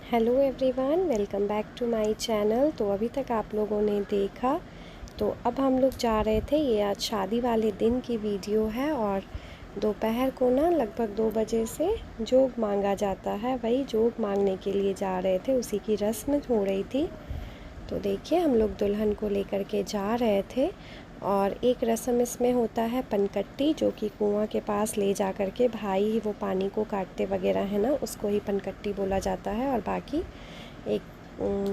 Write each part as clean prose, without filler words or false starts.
Hello everyone, welcome back to my channel. तो अभी तक आप लोगों ने देखा, तो अब हम लोग जा रहे थे। ये आज शादी वाले दिन की वीडियो है और दोपहर को ना लगभग 2 बजे से जोग मांगा जाता है। वही जोग मांगने के लिए जा रहे थे, उसी की रस्म हो रही थी। तो देखिए, हम लोग दुल्हन को लेकर के जा रहे थे और एक रस्म इसमें होता है पनकट्टी, जो कि कुआं के पास ले जा कर के भाई ही वो पानी को काटते वगैरह है ना, उसको ही पनकट्टी बोला जाता है। और बाकी एक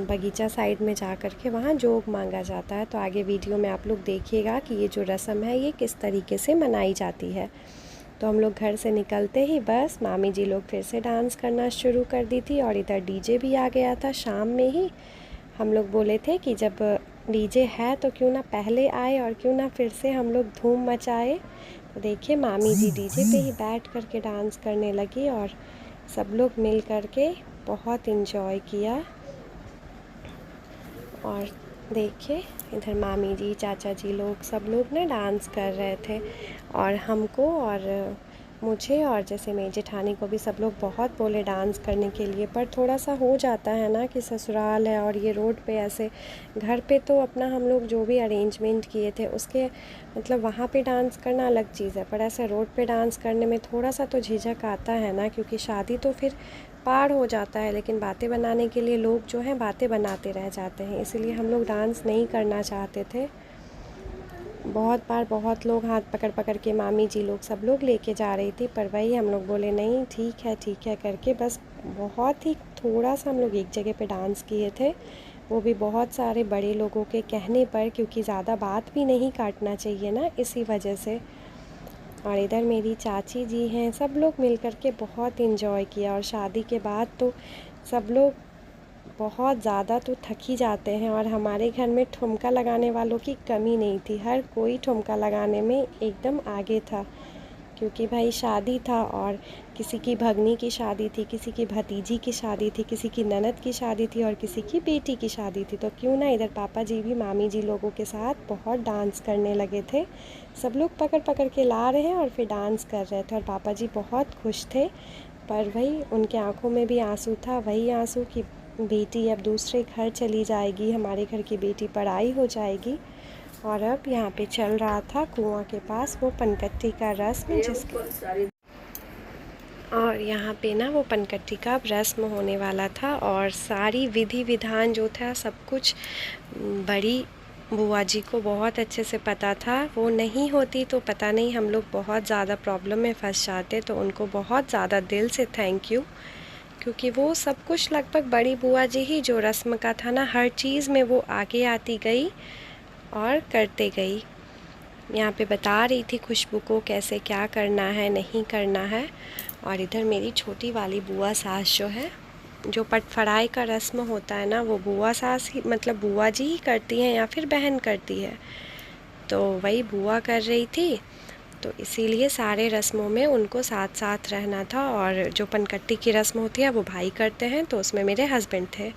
बगीचा साइड में जा कर के वहाँ जोग मांगा जाता है। तो आगे वीडियो में आप लोग देखिएगा कि ये जो रस्म है ये किस तरीके से मनाई जाती है। तो हम लोग घर से निकलते ही बस मामी जी लोग फिर से डांस करना शुरू कर दी थी और इधर डीजे भी आ गया था। शाम में ही हम लोग बोले थे कि जब डीजे है तो क्यों ना पहले आए और क्यों ना फिर से हम लोग धूम मचाए। तो देखिए, मामी जी डीजे पे ही बैठ कर के डांस करने लगी और सब लोग मिल कर के बहुत इन्जॉय किया। और देखिए, इधर मामी जी, चाचा जी लोग सब लोग ना डांस कर रहे थे और हमको और मुझे और जैसे मेरी जेठानी को भी सब लोग बहुत बोले डांस करने के लिए। पर थोड़ा सा हो जाता है ना कि ससुराल है और ये रोड पे ऐसे, घर पे तो अपना हम लोग जो भी अरेंजमेंट किए थे उसके मतलब वहाँ पे डांस करना अलग चीज़ है, पर ऐसे रोड पे डांस करने में थोड़ा सा तो झिझक आता है ना, क्योंकि शादी तो फिर पार हो जाता है, लेकिन बातें बनाने के लिए लोग जो हैं बातें बनाते रह जाते हैं, इसीलिए हम लोग डांस नहीं करना चाहते थे। बहुत बार बहुत लोग हाथ पकड़ पकड़ के मामी जी लोग सब लोग लेके जा रही थी, पर वही हम लोग बोले नहीं, ठीक है करके बस बहुत ही थोड़ा सा हम लोग एक जगह पे डांस किए थे, वो भी बहुत सारे बड़े लोगों के कहने पर, क्योंकि ज़्यादा बात भी नहीं काटना चाहिए ना, इसी वजह से। और इधर मेरी चाची जी हैं, सब लोग मिल कर के बहुत इन्जॉय किया। और शादी के बाद तो सब लोग बहुत ज़्यादा तो थक ही जाते हैं और हमारे घर में ठुमका लगाने वालों की कमी नहीं थी। हर कोई ठुमका लगाने में एकदम आगे था, क्योंकि भाई शादी था और किसी की भगनी की शादी थी, किसी की भतीजी की शादी थी, किसी की ननद की शादी थी और किसी की बेटी की शादी थी। तो क्यों ना इधर पापा जी भी मामी जी लोगों के साथ बहुत डांस करने लगे थे। सब लोग पकड़ पकड़ के ला रहे हैं और फिर डांस कर रहे थे और पापा जी बहुत खुश थे। पर वही उनके आंखों में भी आंसू था, वही आंसू कि बेटी अब दूसरे घर चली जाएगी, हमारे घर की बेटी पराई हो जाएगी। और अब यहाँ पे चल रहा था कुआं के पास वो पनकट्टी का रस्म, जिसके और यहाँ पे ना वो पनकट्टी का रस्म होने वाला था और सारी विधि विधान जो था सब कुछ बड़ी बुआ जी को बहुत अच्छे से पता था। वो नहीं होती तो पता नहीं हम लोग बहुत ज़्यादा प्रॉब्लम में फंस जाते। तो उनको बहुत ज़्यादा दिल से थैंक यू, क्योंकि वो सब कुछ लगभग बड़ी बुआ जी ही जो रस्म का था ना, हर चीज़ में वो आगे आती गई और करते गई। यहाँ पे बता रही थी खुशबू को कैसे क्या करना है नहीं करना है। और इधर मेरी छोटी वाली बुआ सास जो है, जो पटफड़ाई का रस्म होता है ना, वो बुआ सास ही मतलब बुआ जी ही करती हैं या फिर बहन करती है। तो वही बुआ कर रही थी, तो इसीलिए सारे रस्मों में उनको साथ साथ रहना था। और जो पनकट्टी की रस्म होती है वो भाई करते हैं, तो उसमें मेरे हस्बैंड थे।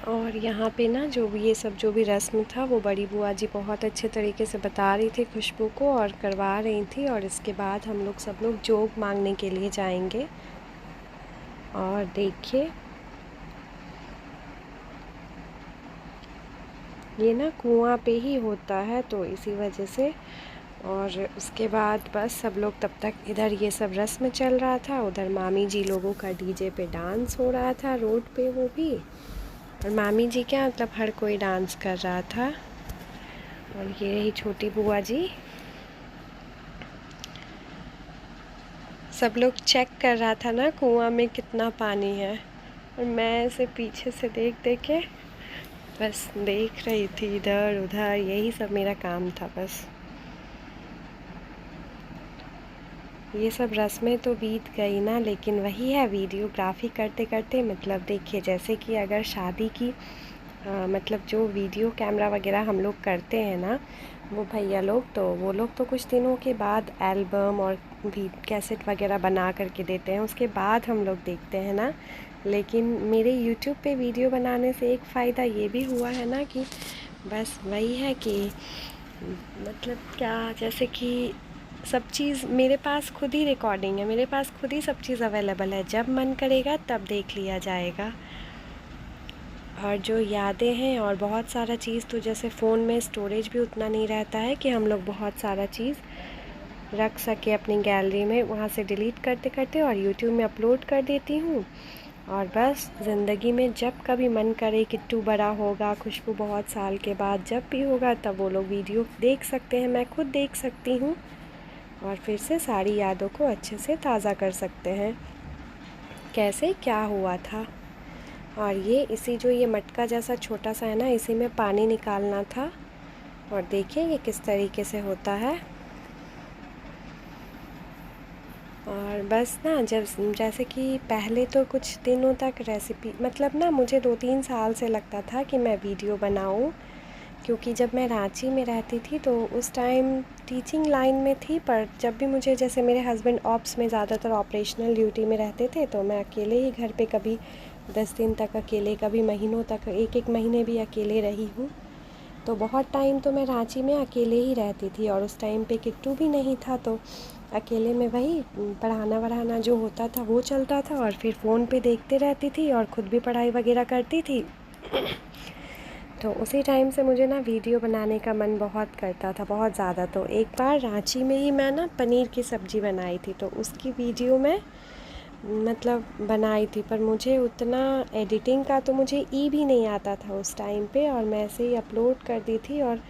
और यहाँ पे ना जो भी ये सब जो भी रस्म था वो बड़ी बुआ जी बहुत अच्छे तरीके से बता रही थी खुशबू को और करवा रही थी। और इसके बाद हम लोग सब लोग जोग मांगने के लिए जाएंगे। और देखिए ये ना कुआं पे ही होता है तो इसी वजह से। और उसके बाद बस सब लोग तब तक इधर ये सब रस्म चल रहा था, उधर मामी जी लोगों का डीजे पे डांस हो रहा था रोड पे वो भी। और मामी जी क्या मतलब हर कोई डांस कर रहा था। और ये रही छोटी बुआ जी। सब लोग चेक कर रहा था ना कुआं में कितना पानी है, और मैं ऐसे पीछे से देख देख के बस देख रही थी इधर उधर, यही सब मेरा काम था बस। ये सब रस्में तो बीत गई ना, लेकिन वही है वीडियोग्राफी करते करते मतलब देखिए जैसे कि अगर शादी की मतलब जो वीडियो कैमरा वगैरह हम लोग करते हैं ना वो भैया लोग, तो वो लोग तो कुछ दिनों के बाद एल्बम और भी कैसेट वगैरह बना करके देते हैं, उसके बाद हम लोग देखते हैं ना। लेकिन मेरे यूट्यूब पे वीडियो बनाने से एक फ़ायदा ये भी हुआ है ना कि बस वही है कि मतलब क्या, जैसे कि सब चीज़ मेरे पास खुद ही रिकॉर्डिंग है, मेरे पास खुद ही सब चीज़ अवेलेबल है, जब मन करेगा तब देख लिया जाएगा। और जो यादें हैं और बहुत सारा चीज़, तो जैसे फ़ोन में स्टोरेज भी उतना नहीं रहता है कि हम लोग बहुत सारा चीज़ रख सके अपनी गैलरी में, वहाँ से डिलीट करते करते और यूट्यूब में अपलोड कर देती हूँ। और बस ज़िंदगी में जब कभी मन करे, किट्टू बड़ा होगा, खुशबू बहुत साल के बाद जब भी होगा तब वो लोग वीडियो देख सकते हैं, मैं खुद देख सकती हूँ और फिर से सारी यादों को अच्छे से ताज़ा कर सकते हैं कैसे क्या हुआ था। और ये इसी जो ये मटका जैसा छोटा सा है ना, इसी में पानी निकालना था। और देखिए ये किस तरीके से होता है। और बस ना जब जैसे कि पहले तो कुछ दिनों तक रेसिपी मतलब ना मुझे 2-3 साल से लगता था कि मैं वीडियो बनाऊं, क्योंकि जब मैं रांची में रहती थी तो उस टाइम टीचिंग लाइन में थी, पर जब भी मुझे जैसे मेरे हस्बैंड ऑप्स में ज़्यादातर ऑपरेशनल ड्यूटी में रहते थे तो मैं अकेले ही घर पे कभी 10 दिन तक अकेले, कभी महीनों तक, एक महीने भी अकेले रही हूँ। तो बहुत टाइम तो मैं रांची में अकेले ही रहती थी और उस टाइम पे किट्टू भी नहीं था, तो अकेले में वही पढ़ाना वढ़ाना जो होता था वो चलता था और फिर फ़ोन पे देखते रहती थी और ख़ुद भी पढ़ाई वगैरह करती थी। तो उसी टाइम से मुझे ना वीडियो बनाने का मन बहुत करता था, बहुत ज़्यादा। तो एक बार रांची में ही मैं ना पनीर की सब्ज़ी बनाई थी, तो उसकी वीडियो मैं मतलब बनाई थी, पर मुझे उतना एडिटिंग का तो मुझे भी नहीं आता था उस टाइम पे, और मैं ऐसे ही अपलोड कर दी थी और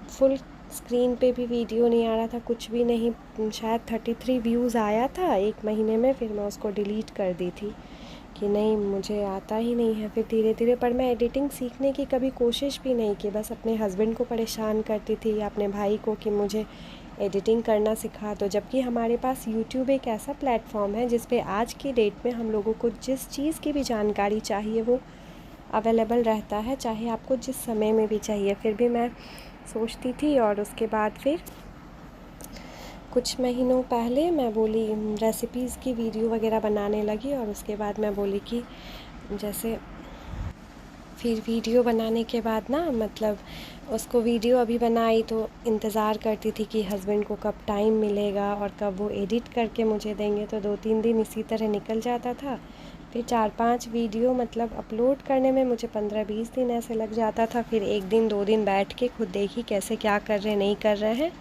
फुल स्क्रीन पे भी वीडियो नहीं आ रहा था, कुछ भी नहीं। शायद 33 व्यूज़ आया था एक महीने में, फिर मैं उसको डिलीट कर दी थी कि नहीं मुझे आता ही नहीं है। फिर धीरे धीरे, पर मैं एडिटिंग सीखने की कभी कोशिश भी नहीं की, बस अपने हस्बैंड को परेशान करती थी या अपने भाई को कि मुझे एडिटिंग करना सिखा दो। जबकि हमारे पास यूट्यूब एक ऐसा प्लेटफॉर्म है जिस पे आज की डेट में हम लोगों को जिस चीज़ की भी जानकारी चाहिए वो अवेलेबल रहता है, चाहे आपको जिस समय में भी चाहिए। फिर भी मैं सोचती थी, और उसके बाद फिर कुछ महीनों पहले मैं बोली रेसिपीज़ की वीडियो वगैरह बनाने लगी, और उसके बाद मैं बोली कि जैसे फिर वीडियो बनाने के बाद ना मतलब उसको वीडियो अभी बनाई तो इंतज़ार करती थी कि हस्बैंड को कब टाइम मिलेगा और कब वो एडिट करके मुझे देंगे, तो 2-3 दिन इसी तरह निकल जाता था। फिर 4-5 वीडियो मतलब अपलोड करने में मुझे 15-20 दिन ऐसे लग जाता था। फिर 1 दिन 2 दिन बैठ के खुद देखी कैसे क्या कर रहे नहीं कर रहे हैं,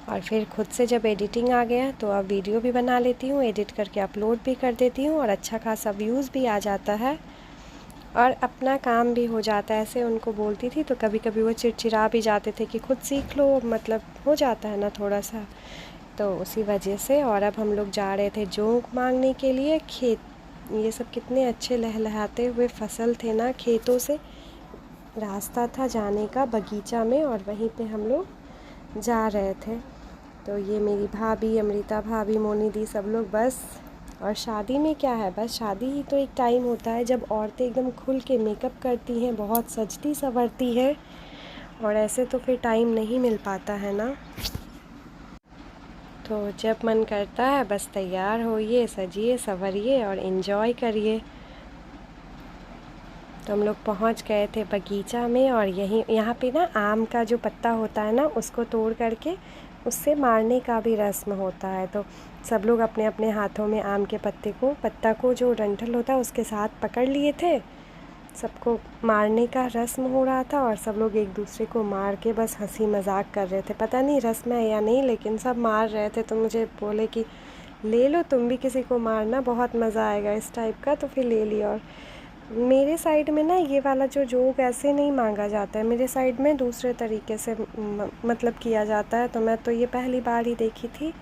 और फिर खुद से जब एडिटिंग आ गया तो अब वीडियो भी बना लेती हूँ, एडिट करके अपलोड भी कर देती हूँ और अच्छा खासा व्यूज़ भी आ जाता है और अपना काम भी हो जाता है। ऐसे उनको बोलती थी तो कभी कभी वो चिड़चिड़ा भी जाते थे कि खुद सीख लो, मतलब हो जाता है ना थोड़ा सा, तो उसी वजह से। और अब हम लोग जा रहे थे जोंक मांगने के लिए खेत। ये सब कितने अच्छे लहलहाते हुए फसल थे ना, खेतों से रास्ता था जाने का बगीचा में, और वहीं पे हम लोग जा रहे थे। तो ये मेरी भाभी, अमृता भाभी, मोनी दी, सब लोग बस। और शादी में क्या है, बस शादी ही तो एक टाइम होता है जब औरतें एकदम खुल के मेकअप करती हैं, बहुत सजती संवरती हैं, और ऐसे तो फिर टाइम नहीं मिल पाता है ना। तो जब मन करता है बस तैयार होइए, सजिए संवरिए और इन्जॉय करिए। तो हम लोग पहुंच गए थे बगीचा में, और यहाँ पे ना आम का जो पत्ता होता है ना, उसको तोड़ करके उससे मारने का भी रस्म होता है। तो सब लोग अपने अपने हाथों में आम के पत्ता को जो डंठल होता है उसके साथ पकड़ लिए थे। सबको मारने का रस्म हो रहा था, और सब लोग एक दूसरे को मार के बस हंसी मजाक कर रहे थे। पता नहीं रस्म है या नहीं, लेकिन सब मार रहे थे। तो मुझे बोले कि ले लो तुम भी किसी को मारना, बहुत मज़ा आएगा इस टाइप का। तो फिर ले लिया। और मेरे साइड में ना ये वाला जो जोक ऐसे नहीं मांगा जाता है, मेरे साइड में दूसरे तरीके से मतलब किया जाता है। तो मैं तो ये पहली बार ही देखी थी।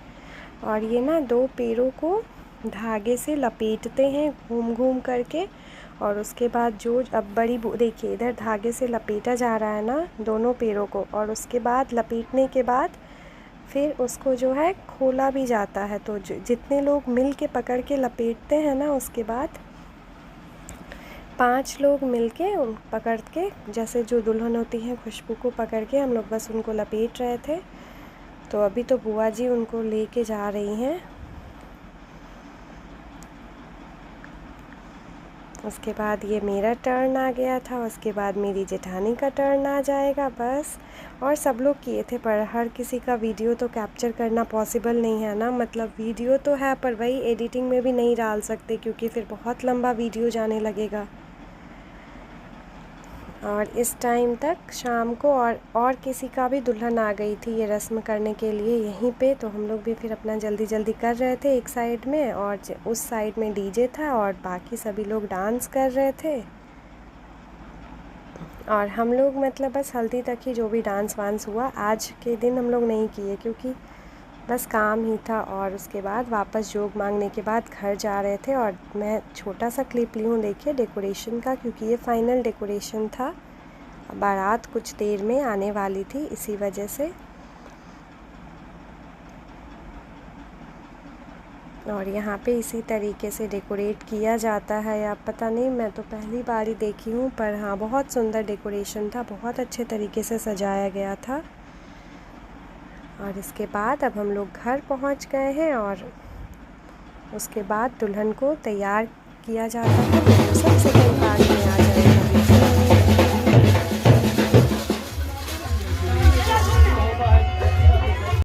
और ये ना 2 पेड़ों को धागे से लपेटते हैं घूम घूम करके, और उसके बाद जो अब देखिए इधर धागे से लपेटा जा रहा है ना दोनों पेड़ों को, और उसके बाद लपेटने के बाद फिर उसको जो है खोला भी जाता है। तो जितने लोग मिल के पकड़ के लपेटते हैं ना, उसके बाद 5 लोग मिल के पकड़ के, जैसे जो दुल्हन होती है खुशबू को पकड़ के, हम लोग बस उनको लपेट रहे थे। तो अभी तो बुआ जी उनको लेके जा रही हैं। उसके बाद ये मेरा टर्न आ गया था, उसके बाद मेरी जेठानी का टर्न आ जाएगा बस। और सब लोग किए थे, पर हर किसी का वीडियो तो कैप्चर करना पॉसिबल नहीं है ना। मतलब वीडियो तो है, पर वही एडिटिंग में भी नहीं डाल सकते, क्योंकि फिर बहुत लंबा वीडियो जाने लगेगा। और इस टाइम तक शाम को और किसी का भी दुल्हन आ गई थी ये रस्म करने के लिए यहीं पे। तो हम लोग भी फिर अपना जल्दी जल्दी कर रहे थे एक साइड में, और उस साइड में डीजे था और बाकी सभी लोग डांस कर रहे थे। और हम लोग मतलब बस हल्दी तक ही जो भी डांस वांस हुआ आज के दिन हम लोग नहीं किए, क्योंकि बस काम ही था। और उसके बाद वापस जोग मांगने के बाद घर जा रहे थे। और मैं छोटा सा क्लिप ली हूँ, देखिए डेकोरेशन का, क्योंकि ये फाइनल डेकोरेशन था। बारात कुछ देर में आने वाली थी, इसी वजह से। और यहाँ पे इसी तरीके से डेकोरेट किया जाता है, या पता नहीं, मैं तो पहली बार ही देखी हूँ। पर हाँ, बहुत सुंदर डेकोरेशन था, बहुत अच्छे तरीके से सजाया गया था। और इसके बाद अब हम लोग घर पहुँच गए हैं, और उसके बाद दुल्हन को तैयार किया जाता है। तो सब सेकंड पार्ट में